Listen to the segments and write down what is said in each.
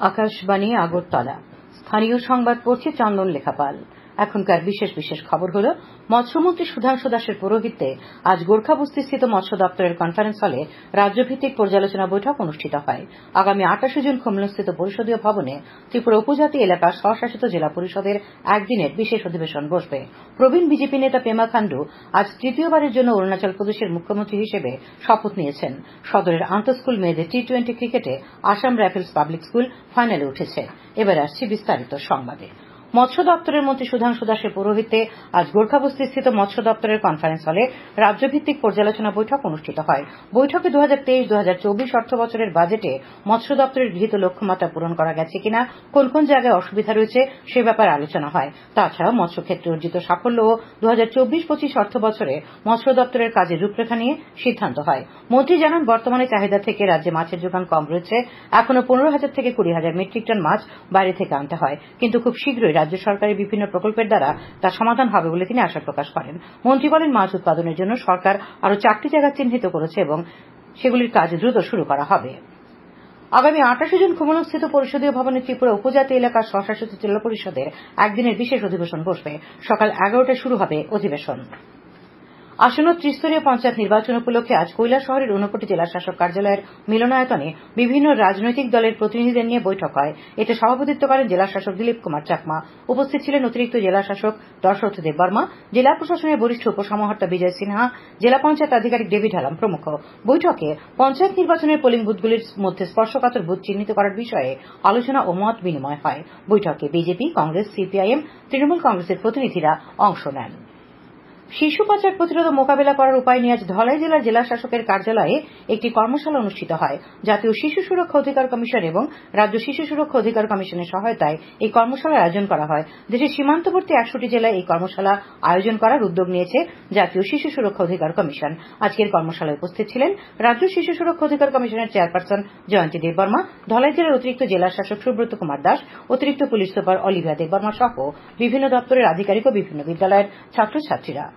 আকাশবাণী আগরতলা। স্থানীয় সংবাদ পড়ছে চন্দন লেখাপাল। এখনকার বিশেষ বিশেষ খবর হল, মৎস্যমন্ত্রী সুধাংশু দাসের পৌরোহিত্যে আজ গোর্খাবস্তিস্থিত মৎস্য দপ্তরের কনফারেন্স হলে রাজ্যভিত্তিক পর্যালোচনা বৈঠক অনুষ্ঠিত হয়। আগামী 28 জুন খুমলুস্থিত পরিষদীয় ভবনে ত্রিপুরা উপজাতি এলাকার স্বশাসিত জেলা পরিষদের একদিনের বিশেষ অধিবেশন বসবে। প্রবীণ বিজেপি নেতা পেমা খান্ডু আজ তৃতীয়বারের জন্য অরুণাচল প্রদেশের মুখ্যমন্ত্রী হিসেবে শপথ নিয়েছেন। সদরের আন্তঃস্কুল মেয়েদের টি-20 ক্রিকেটে আসাম রাইফেলস পাবলিক স্কুল ফাইনালে উঠেছে। এবার আসছে বিস্তারিত সংবাদে। মৎস্য দপ্তরের মন্ত্রী সুধাংশু দাসের পৌরোহিত্যে আজ গোর্খাবস্তিস্থিত মৎস্য দপ্তরের কনফারেন্স হলে রাজ্যভিত্তিক পর্যালোচনা বৈঠক অনুষ্ঠিত হয়। বৈঠকে 2023-2024 অর্থ বছরের বাজেটে মৎস্য দপ্তরের গৃহীত লক্ষ্যমাত্রা পূরণ করা গেছে কিনা, কোন কোন জায়গায় অসুবিধা রয়েছে সে ব্যাপারে আলোচনা হয়। তাছাড়াও মৎস্যক্ষেত্রে অর্জিত সাফল্য ও 2024-25 অর্থ বছরে মৎস্য দপ্তরের কাজের রূপরেখা নিয়ে সিদ্ধান্ত হয়। মন্ত্রী জানান, বর্তমানে চাহিদা থেকে রাজ্যে মাছের যোগান কম রয়েছে। এখনো 15,000 থেকে 20,000 মেট্রিক টন মাছ বাইরে থেকে আনতে হয়, কিন্তু খুব শীঘ্রই রাজ্য সরকারের বিভিন্ন প্রকল্পের দ্বারা তার সমাধান হবে বলে তিনি আশা প্রকাশ করেন। মন্ত্রী বলেন, মাছ উৎপাদনের জন্য সরকার আরও 4টি জায়গা চিহ্নিত করেছে এবং সেগুলির কাজ দ্রুত শুরু করা হবে। আগামী 28 জুন খুমলুস্থিত পরিষদীয় ভবনে ত্রিপুরা উপজাতি এলাকার স্বশাসিত জেলা পরিষদের একদিনের বিশেষ অধিবেশন বসবে। সকাল 11টায় শুরু হবে অধিবেশন। আসন্ন ত্রিস্তরীয় পঞ্চায়েত নির্বাচন উপলক্ষে আজ কৈলাসহরের ঊনকোটি জেলা শাসক কার্যালয়ের মিলনায়তনে বিভিন্ন রাজনৈতিক দলের প্রতিনিধিদের নিয়ে বৈঠক হয়। এতে সভাপতিত্ব করেন জেলা শাসক দিলীপ কুমার চাকমা। উপস্থিত ছিলেন অতিরিক্ত জেলা শাসক দশরথ দেববর্মা, জেলা প্রশাসনের বরিষ্ঠ উপসমাহর্তা বিজয় সিনহা, জেলা পঞ্চায়েত আধিকারিক ডেভিড হালাম প্রমুখ। বৈঠকে পঞ্চায়েত নির্বাচনের পোলিং বুথগুলির মধ্যে স্পর্শকাতর বুথ চিহ্নিত করার বিষয়ে আলোচনা ও মত বিনিময় হয়। বৈঠকে বিজেপি, কংগ্রেস, সিপিআইএম, তৃণমূল কংগ্রেসের প্রতিনিধিরা অংশ নেন। শিশু পাচার প্রতিরোধ ও মোকাবিলা করার উপায় নিয়ে আজ ধলাই জেলার জেলা শাসকের কার্যালয়ে একটি কর্মশালা অনুষ্ঠিত হয়। জাতীয় শিশু সুরক্ষা অধিকার কমিশন এবং রাজ্য শিশু সুরক্ষা অধিকার কমিশনের সহায়তায় এই কর্মশালার আয়োজন করা হয়। দেশের সীমান্তবর্তী 100টি জেলায় এই কর্মশালা আয়োজন করার উদ্যোগ নিয়েছে জাতীয় শিশু সুরক্ষা অধিকার কমিশন। আজকের কর্মশালায় উপস্থিত ছিলেন রাজ্য শিশু সুরক্ষা অধিকার কমিশনের চেয়ারপারসন জয়ন্তী দেববর্মা, ধলাই জেলার অতিরিক্ত জেলা শাসক সুব্রত কুমার দাস, অতিরিক্ত পুলিশ সুপার অলিভিয়া দেববর্মা সহ বিভিন্ন দপ্তরের আধিকারিক ও বিভিন্ন বিদ্যালয়ের ছাত্রছাত্রীরা।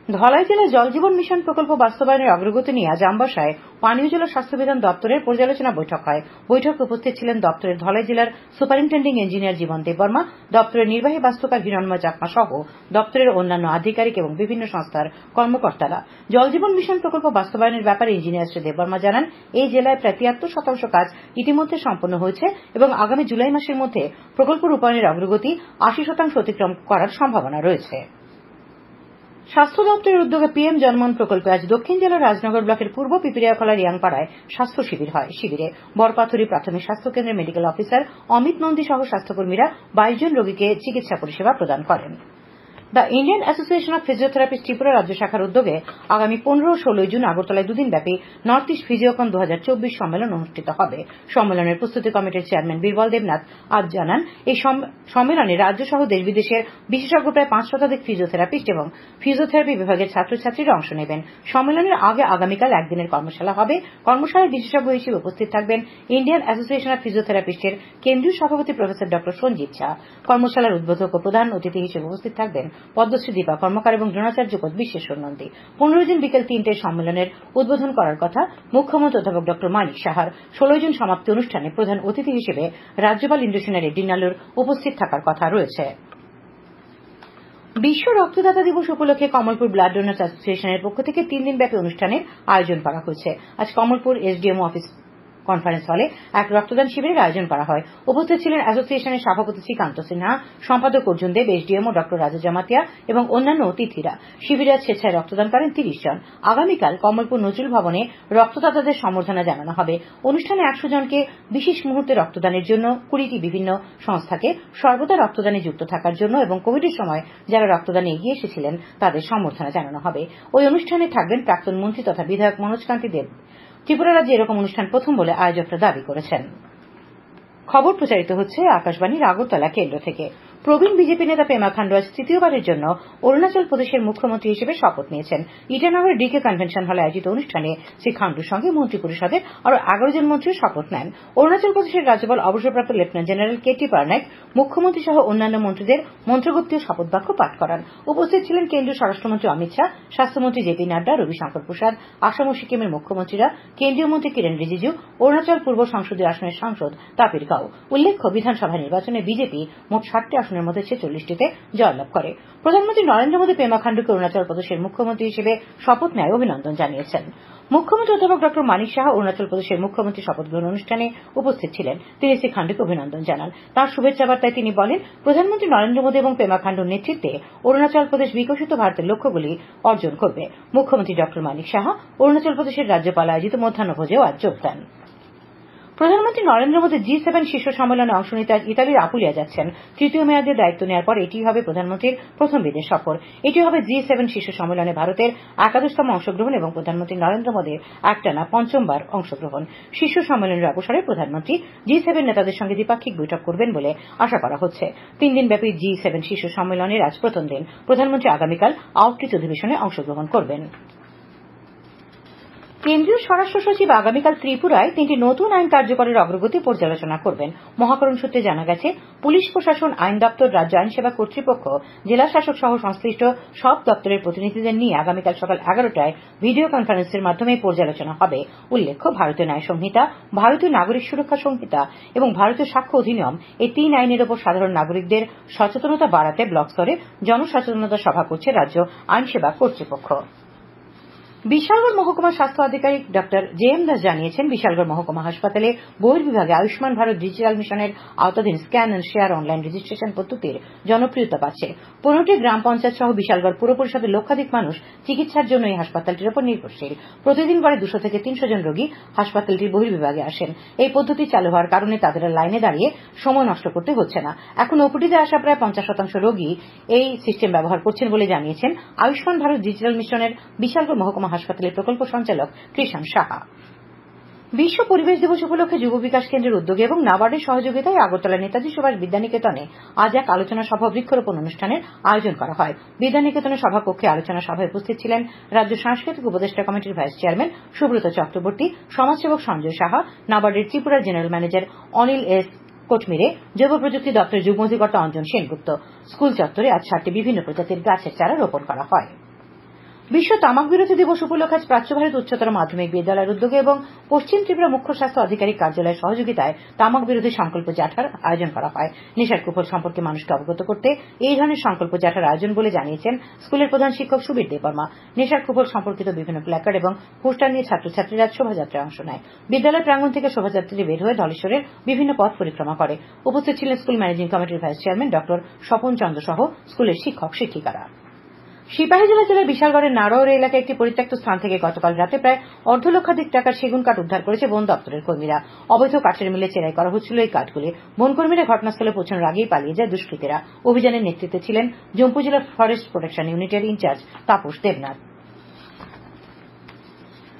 ধলাই জেলায় জল জীবন মিশন প্রকল্প বাস্তবায়নের অগ্রগতি নিয়ে আজ আমবাসায় পানীয় জল স্বাস্থ্যবিধান দপ্তরের পর্যালোচনা বৈঠক হয়। বৈঠকে উপস্থিত ছিলেন দপ্তরের ধলাই জেলার সুপারিনটেন্ডিং ইঞ্জিনিয়ার জীবন দেববর্মা, দপ্তরের নির্বাহী বাস্তুকার হিরণময় চাকমা সহ দপ্তরের অন্যান্য আধিকারিক এবং বিভিন্ন সংস্থার কর্মকর্তারা। জল জীবন মিশন প্রকল্প বাস্তবায়নের ব্যাপারে ইঞ্জিনিয়ার শ্রী দেববর্মা জানান, এই জেলায় প্রায় 73% কাজ ইতিমধ্যে সম্পন্ন হয়েছে এবং আগামী জুলাই মাসের মধ্যে প্রকল্প রূপায়ণের অগ্রগতি 80% অতিক্রম করার সম্ভাবনা রয়েছে। স্বাস্থ্য দপ্তরের উদ্যোগে পিএম জনমন প্রকল্পে আজ দক্ষিণ জেলার রাজনগর ব্লকের পূর্ব পিপিরিয়াখলা রিয়াংপাড়ায় স্বাস্থ্য শিবির হয়। শিবিরে বরপাথুরি প্রাথমিক স্বাস্থ্য কেন্দ্রের মেডিকেল অফিসার অমিত নন্দী সহ স্বাস্থ্যকর্মীরা 22 জন রোগীকে চিকিৎসা পরিষেবা প্রদান করেন। The Indian association of physiotherapist Tripura রাজ্য শাখার উদ্যোগে আগামী 15 ও 16 জুন আগরতলায় দুদিনব্যাপী নর্থ ইস্ট ফিজিওকন 2024 সম্মেলন অনুষ্ঠিত হবে। সম্মেলনের প্রস্তুতি কমিটির চেয়ারম্যান বীরবল দেবনাথ আজ জানান, এই সম্মেলনে রাজ্য সহ দেশ বিদেশের বিশেষজ্ঞ প্রায় 5 শতাধিক ফিজিওথেরাপিস্ট এবং ফিজিওথেরাপি বিভাগের ছাত্রছাত্রীরা অংশ নেবেন। সম্মেলনের আগে আগামীকাল একদিনের কর্মশালা হবে। কর্মশালায় বিশেষজ্ঞ হিসেবে উপস্থিত থাকবেন ইন্ডিয়ান অ্যাসোসিয়েশন অফ ফিজিওথেরাপিস্টের কেন্দ্রীয় সভাপতি প্রফেসর ডক্টর সঞ্জীব ঝা। কর্মশালার উদ্বোধক ও প্রধান অতিথি হিসেবে উপস্থিত থাকবেন পদ্মশ্রী দীপা কর্মকার এবং দ্রোণাচার্য কোচ বিশ্বেশ্বর নন্দী। 15 জুন বিকেল 3টায় সম্মেলনের উদ্বোধন করার কথা। মুখ্যমন্ত্রী অধ্যাপক ডক্টর মানিক সাহার 16 জুন সমাপ্তি অনুষ্ঠানে প্রধান অতিথি হিসেবে রাজ্যপাল ইন্দ্রসেনা রেড্ডি নালুর উপস্থিত থাকার কথা রয়েছে। বিশ্ব রক্তদাতা দিবস উপলক্ষে কমলপুর ব্লাড ডোনার্স অ্যাসোসিয়েশনের পক্ষ থেকে 3 দিনব্যাপী অনুষ্ঠানের আয়োজন করা হয়েছে। আজ কমলপুর এসডিএমও অফিস কনফারেন্স হলে এক রক্তদান শিবিরের আয়োজন করা হয়। উপস্থিত ছিলেন অ্যাসোসিয়েশনের সভাপতি শ্রীকান্ত সিনহা, সম্পাদক অর্জুন দেব, এসডিএমও ডক্টর রাজা জামাতিয়া এবং অন্যান্য অতিথিরা। শিবিরে স্বেচ্ছায় রক্তদান করেন 30 জন। আগামীকাল কমলপুর নজরুল ভবনে রক্তদাতাদের সম্বর্ধনা জানানো হবে। অনুষ্ঠানে 100 জনকে বিশেষ মুহূর্তে রক্তদানের জন্য 20টি বিভিন্ন সংস্থাকে সর্বদা রক্তদানে যুক্ত থাকার জন্য এবং কোভিডের সময় যারা রক্তদানে এগিয়ে এসেছিলেন তাদের সম্বর্ধনা জানানো হবে। ওই অনুষ্ঠানে থাকবেন প্রাক্তন মন্ত্রী তথা বিধায়ক মনোজ কান্তি দেব। ত্রিপুরা রাজ্যে এরকম অনুষ্ঠান প্রথম বলে আয়োজকরা দাবি করেছেন। খবর প্রচারিত হচ্ছে আকাশবাণীর আগরতলা কেন্দ্র থেকে। প্রবীণ বিজেপি নেতা পেমা খান্ডু আজ তৃতীয়বারের জন্য অরুণাচল প্রদেশের মুখ্যমন্ত্রী হিসেবে শপথ নিয়েছেন। ইটানগরের ডিকে কনভেনশন হলে আয়োজিত অনুষ্ঠানে শ্রী খান্ডুর সঙ্গে মন্ত্রী পরিষদের আরও 11 জন মন্ত্রী শপথ নেন। অরুণাচল প্রদেশের রাজ্যপাল অবসরপ্রাপ্ত লেফটেন্যান্ট জেনারেল কেটি পারনাইক মুখ্যমন্ত্রী সহ অন্যান্য মন্ত্রীদের মন্ত্রগুপ্তীয় শপথ বাক্য পাঠ করান। উপস্থিত ছিলেন কেন্দ্রীয় স্বরাষ্ট্রমন্ত্রী অমিত শাহ, স্বাস্থ্যমন্ত্রী জেপি নাড্ডা, রবিশঙ্কর প্রসাদ, আসাম ও সিকিমের মুখ্যমন্ত্রীরা, কেন্দ্রীয় মন্ত্রী কিরেন রিজিজু, অরুণাচল পূর্ব সংসদীয় আসনের সাংসদ তাপির গাও। উল্লেখ্য, বিধানসভা নির্বাচনে বিজেপি মোট 60টি আসনের মধ্যে 46টিতে জয়লাভ করে। প্রধানমন্ত্রী নরেন্দ্র মোদী পেমা খান্ডুকে অরুণাচল প্রদেশের মুখ্যমন্ত্রী হিসেবে শপথ নেয় অভিনন্দন জানিয়েছেন। মুখ্যমন্ত্রী অধ্যাপক ড মানিক সাহা অরুণাচল প্রদেশের মুখ্যমন্ত্রী শপথ গ্রহণ অনুষ্ঠানে উপস্থিত ছিলেন। তিনি শ্রী খান্ডুকে অভিনন্দন জানান। তাঁর শুভেচ্ছা বার্তায় তিনি বলেন, প্রধানমন্ত্রী নরেন্দ্র মোদী এবং পেমা খান্ডুর নেতৃত্বে অরুণাচল প্রদেশ বিকশিত ভারতের লক্ষ্যগুলি অর্জন করবে। মুখ্যমন্ত্রী ড মানিক সাহা অরুণাচল প্রদেশের রাজ্যপাল আয়োজিত মধ্যাহ্নভোজেও আজ যোগ দেন। প্রধানমন্ত্রী নরেন্দ্র মোদী G7 শীর্ষ সম্মেলনে অংশ নিতে আজ ইতালির আপুলিয়া যাচ্ছেন। তৃতীয় মেয়াদে দায়িত্ব নেওয়ার পর এটি হবে প্রধানমন্ত্রীর প্রথম বিদেশ সফর। এটি হবে G7 শীর্ষ সম্মেলনে ভারতের 11তম অংশগ্রহণ এবং প্রধানমন্ত্রী নরেন্দ্র মোদীর একটানা পঞ্চমবার অংশগ্রহণ। শীর্ষ সম্মেলনের অবসরে প্রধানমন্ত্রী G7 নেতাদের সঙ্গে দ্বিপাক্ষিক বৈঠক করবেন বলে আশা করা হচ্ছে। 3 দিনব্যাপী G7 শীর্ষ সম্মেলনের আজ প্রথম দিন। প্রধানমন্ত্রী আগামীকাল আউটরিচ অধিবেশনে অংশগ্রহণ করবেন। কেন্দ্রীয় স্বরাষ্ট্র সচিব আগামীকাল ত্রিপুরায় 3টি নতুন আইন কার্যকরের অগ্রগতি পর্যালোচনা করবেন। মহাকরণ সূত্রে জানা গেছে, পুলিশ প্রশাসন, আইন দপ্তর, রাজ্য আইন সেবা কর্তৃপক্ষ, জেলা শাসক সহ সংশ্লিষ্ট সব দপ্তরের প্রতিনিধিদের নিয়ে আগামীকাল সকাল 11টায় ভিডিও কনফারেন্সের মাধ্যমে পর্যালোচনা হবে। উল্লেখ্য, ভারতীয় ন্যায় সংহিতা, ভারতীয় নাগরিক সুরক্ষা সংহিতা এবং ভারতীয় সাক্ষ্য অধিনিয়ম এই 3 আইনের ওপর সাধারণ নাগরিকদের সচেতনতা বাড়াতে ব্লক স্তরে জনসচেতনতা সভা করছে রাজ্য আইন সেবা কর্তৃপক্ষ। বিশালগড় মহকুমা স্বাস্থ্য আধিকারিক ড জে.এম. দাস জানিয়েছেন, বিশালগড় মহকুমা হাসপাতালে বহির্বিভাগে আয়ুষ্মান ভারত ডিজিটাল মিশনের আওতাধীন scan and share online registration পদ্ধতির জনপ্রিয়তা পাচ্ছে। 15টি গ্রাম পঞ্চায়েত সহ বিশালগড় পুর পরিষদের লক্ষাধিক মানুষ চিকিৎসার জন্য এই হাসপাতালটির উপর নির্ভরশীল। প্রতিদিন গড়ে 200 থেকে 300 জন রোগী হাসপাতালটির বহির্বিভাগে আসেন। এই পদ্ধতি চালু হওয়ার কারণে তাদের লাইনে দাঁড়িয়ে সময় নষ্ট করতে হচ্ছে না। এখন ওপিডিতে আসা প্রায় 50% রোগী এই সিস্টেম ব্যবহার করছেন বলে জানিয়েছেন আয়ুষ্মান ভারত ডিজিটাল মিশনের বিশালগড় মহকুমা হাসপাতালের প্রকল্প সঞ্চালক কৃষণ সাহা। বিশ্ব পরিবেশ দিবস উপলক্ষে যুব বিকাশ কেন্দ্রের উদ্যোগে এবং নাবার্ডের সহযোগিতায় আগরতলা নেতাজি সুভাষ বিদ্যানিকেতনে আজ এক আলোচনা সভা বৃক্ষরোপণ অনুষ্ঠানের আয়োজন করা হয়। বিদ্যানিকেতনের সভাকক্ষে আলোচনা সভায় উপস্থিত ছিলেন রাজ্য সাংস্কৃতিক উপদেষ্টা কমিটির ভাইস চেয়ারম্যান সুব্রত চক্রবর্তী, সমাজসেবক সঞ্জয় সাহা, নাবার্ডের ত্রিপুরার জেনারেল ম্যানেজার অনিল এস কোটমিরে, জৈব প্রযুক্তি দপ্তরের যুগ্ম অধিকর্তা অঞ্জন সেনগুপ্ত। স্কুল চত্বরে আজ 7টি বিভিন্ন প্রজাতির গাছের চারা রোপণ করা হয়। বিশ্ব তামাক বিরোধী দিবস উপলক্ষে আজ প্রাচ্য ভারত উচ্চতর মাধ্যমিক বিদ্যালয়ের উদ্যোগে এবং পশ্চিম ত্রিপুরা মুখ্য স্বাস্থ্য আধিকারিক কার্যালয়ের সহযোগিতায় তামাক বিরোধী সংকল্প জাঠার আয়োজন করা হয়। নেশার কুফল সম্পর্কে মানুষকে অবগত করতে এই ধরনের সংকল্প জাঠার আয়োজন বলে জানিয়েছেন স্কুলের প্রধান শিক্ষক সুবীর দেববর্মা। নেশার কুফল সম্পর্কিত বিভিন্ন প্ল্যাকার্ড এবং পোস্টার নিয়ে ছাত্রছাত্রীরা শোভাযাত্রায় অংশ নেয়। বিদ্যালয় প্রাঙ্গণ থেকে শোভাযাত্রীরা বের হয়ে ধলেশ্বরের বিভিন্ন পথ পরিক্রমা করে। উপস্থিত ছিলেন স্কুল ম্যানেজিং কমিটির ভাইস চেয়ারম্যান ড স্বপন চন্দ্র সহ স্কুলের শিক্ষক শিক্ষিকারা। সিপাহীজলা জেলার বিশালগড়ের নারোয়ার এলাকায় একটি পরিত্যক্ত স্থান থেকে গতকাল রাতে প্রায় 1.5 লক্ষাধিক টাকার সেগুন কাঠ উদ্ধার করেছে বন দপ্তরের কর্মীরা। অবৈধ কাঠের মিলে চেরাই করা হচ্ছিল এই কাঠগুলি। বনকর্মীরা ঘটনাস্থলে পৌঁছানোর আগেই পালিয়ে যায় দুষ্কৃতীরা। অভিযানের নেতৃত্বে ছিলেন জম্পু জেলা ফরেস্ট প্রোটেকশন ইউনিটের ইনচার্জ তাপস দেবনাথ।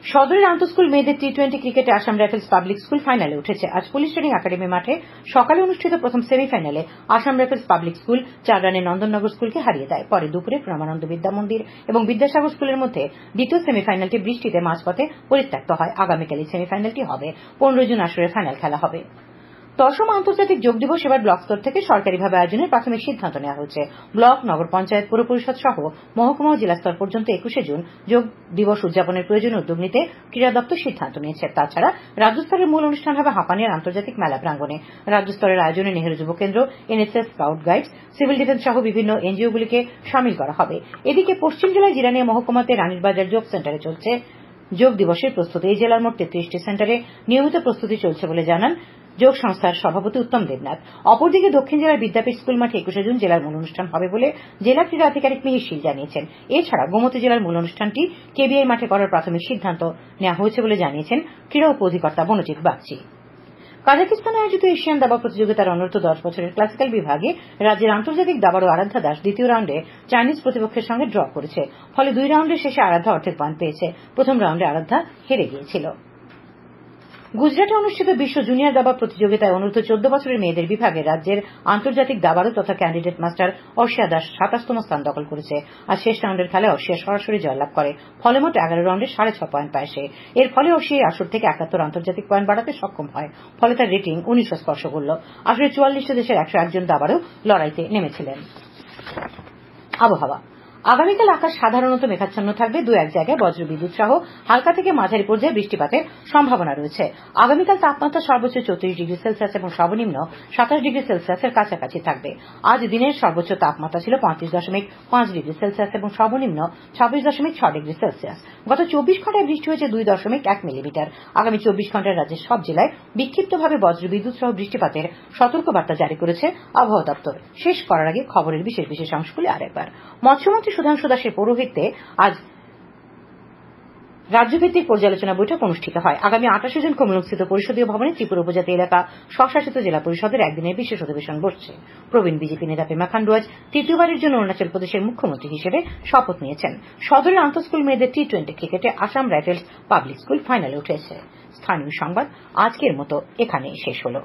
সদরের আন্তঃস্কুল মেয়েদের T20 ক্রিকেটে আসাম রাইফেলস পাবলিক স্কুল ফাইনালে উঠেছে। আজ পুলিশ ট্রেনিং একাডেমি মাঠে সকালে অনুষ্ঠিত প্রথম সেমিফাইনালে আসাম রাইফেলস পাবলিক স্কুল 4 রানে নন্দননগর স্কুলকে হারিয়ে দেয়। পরে দুপুরে প্রণামানন্দ বিদ্যা মন্দির এবং বিদ্যাসাগর স্কুলের মধ্যে দ্বিতীয় সেমিফাইনালটি বৃষ্টিতে মাঝপথে পরিত্যক্ত হয়। আগামীকাল এই সেমিফাইনালটি হবে। 15 জুন আসরে ফাইনাল খেলা হবে। 10ম আন্তর্জাতিক যোগ দিবস এবার ব্লক স্তর থেকে সরকারিভাবে আয়োজনের প্রাথমিক সিদ্ধান্ত নেওয়া হয়েছে। ব্লক, নগর পঞ্চায়েত, পুর পরিষদ সহ মহকুমা ও জেলা স্তর পর্যন্ত 21শে জুন যোগ দিবস উদযাপনের প্রয়োজনীয় উদ্যোগ নিতে ক্রীড়া দপ্তর সিদ্ধান্ত নিয়েছে। তাছাড়া রাজ্য স্তরের মূল অনুষ্ঠান হবে হাঁপানিয়ার আন্তর্জাতিক মেলা প্রাঙ্গণে। রাজ্য স্তরের আয়োজনে নেহেরু যুব কেন্দ্র, NSS, scout guides, civil defence সহ বিভিন্ন এনজিওগুলিকে সামিল করা হবে। এদিকে পশ্চিম জেলায় জিরানিয়া মহকুমাতে রানীরবাজার যোগ সেন্টারে চলছে যোগ দিবসের প্রস্তুতি। এই জেলার মোট 33টি সেন্টারে নিয়মিত প্রস্তুতি চলছে বলে জানান যোগ সংস্থার সভাপতি উত্তম দেবনাথ। অপরদিকে দক্ষিণ জেলার বিদ্যাপীঠ স্কুল মাঠে 21শে জুন জেলার মূল অনুষ্ঠান হবে বলে জেলা ক্রীড়া আধিকারিক মিহির শীল জানিয়েছেন। এছাড়া গোমতী জেলার মূল অনুষ্ঠানটি কেবিআই মাঠে করার প্রাথমিক সিদ্ধান্ত নেওয়া হয়েছে বলে জানিয়েছেন ক্রীড়া উপ অধিকর্তা বনজিৎ বাগচি। কাজাকিস্তানে আয়োজিত এশিয়ান দাবা প্রতিযোগিতার অনূর্ধ্ব 10 বছরের ক্লাসিক্যাল বিভাগে রাজ্যের আন্তর্জাতিক দাবাড়ু আরাধ্যা দাস দ্বিতীয় রাউন্ডে চাইনিজ প্রতিপক্ষের সঙ্গে ড্র করেছে। ফলে 2 রাউন্ডের শেষে আরাধ্যা অর্ধেক পয়েন্ট পেয়েছে। প্রথম রাউন্ডে আরাধ্যা হেরে গিয়েছিল। গুজরাটে অনুষ্ঠিত বিশ্ব জুনিয়র দাবা প্রতিযোগিতায় অনূর্ধ্ব 14 বছরের মেয়েদের বিভাগে রাজ্যের আন্তর্জাতিক দাবাড়ু তথা ক্যান্ডিডেট মাস্টার অর্ষিয়া দাস 27তম স্থান দখল করেছে। আজ শেষ রাউন্ডের খেলায় অর্ষিয়া সরাসরি জয়লাভ করে। ফলে মোট 11 রাউন্ডে 6.5 পয়েন্ট পায় সে। এর ফলে অর্ষিয়া এই আসর থেকে 71 আন্তর্জাতিক পয়েন্ট বাড়াতে সক্ষম হয়। ফলে তার রেটিং 19 স্পর্শ করল। আসরে 44টি দেশের 101 জন দাবাড়ু লড়াইতে নেমেছিলেন। আবহাওয়া। আগামীকাল আকাশ সাধারণত মেঘাচ্ছন্ন থাকবে। দু এক জায়গায় বজ্রবিদ্যুৎ সহ হালকা থেকে মাঝারি পর্যায়ে বৃষ্টিপাতের সম্ভাবনা রয়েছে। আগামীকাল তাপমাত্রা সর্বোচ্চ 34 ডিগ্রি সেলসিয়াস এবং সর্বনিম্ন 27 ডিগ্রি সেলসিয়াসের কাছাকাছি থাকবে। আজ দিনের সর্বোচ্চ তাপমাত্রা ছিল 35.5 ডিগ্রি সেলসিয়াস এবং সর্বনিম্ন 26.6 ডিগ্রি সেলসিয়াস। গত 24 ঘন্টায় বৃষ্টি হয়েছে 2.1 মিলিমিটার। আগামী 24 ঘন্টায় রাজ্যের সব জেলায় বিক্ষিপ্তভাবে বজ্রবিদ্যুৎ সহ বৃষ্টিপাতের সতর্কবার্তা জারি করেছে আবহাওয়া দপ্তর। শেষ করার আগে খবরের বিশেষ অংশগুলি আরেকবার। মৎস্যমন্ত্রী সুধাংশু দাসের পৌরোহিত্যে আজ রাজ্যভিত্তিক পর্যালোচনা বৈঠক অনুষ্ঠিত হয়। আগামী 28 জুন কমলস্থিত পরিষদীয় ভবনে ত্রিপুরা উপজাতি এলাকা স্বশাসিত জেলা পরিষদের একদিনের বিশেষ অধিবেশন বসছে। প্রবীণ বিজেপি নেতা পেমা খান্ডু আজ তৃতীয়বারের জন্য অরুণাচল প্রদেশের মুখ্যমন্ত্রী হিসেবে শপথ নিয়েছেন। সদরের আন্তঃস্কুল মেয়েদের টি-20 ক্রিকেটে আসাম রাইফেলস পাবলিক স্কুল ফাইনালে উঠেছে। স্থানীয় সংবাদ আজকের মতো এখানেই শেষ হলো।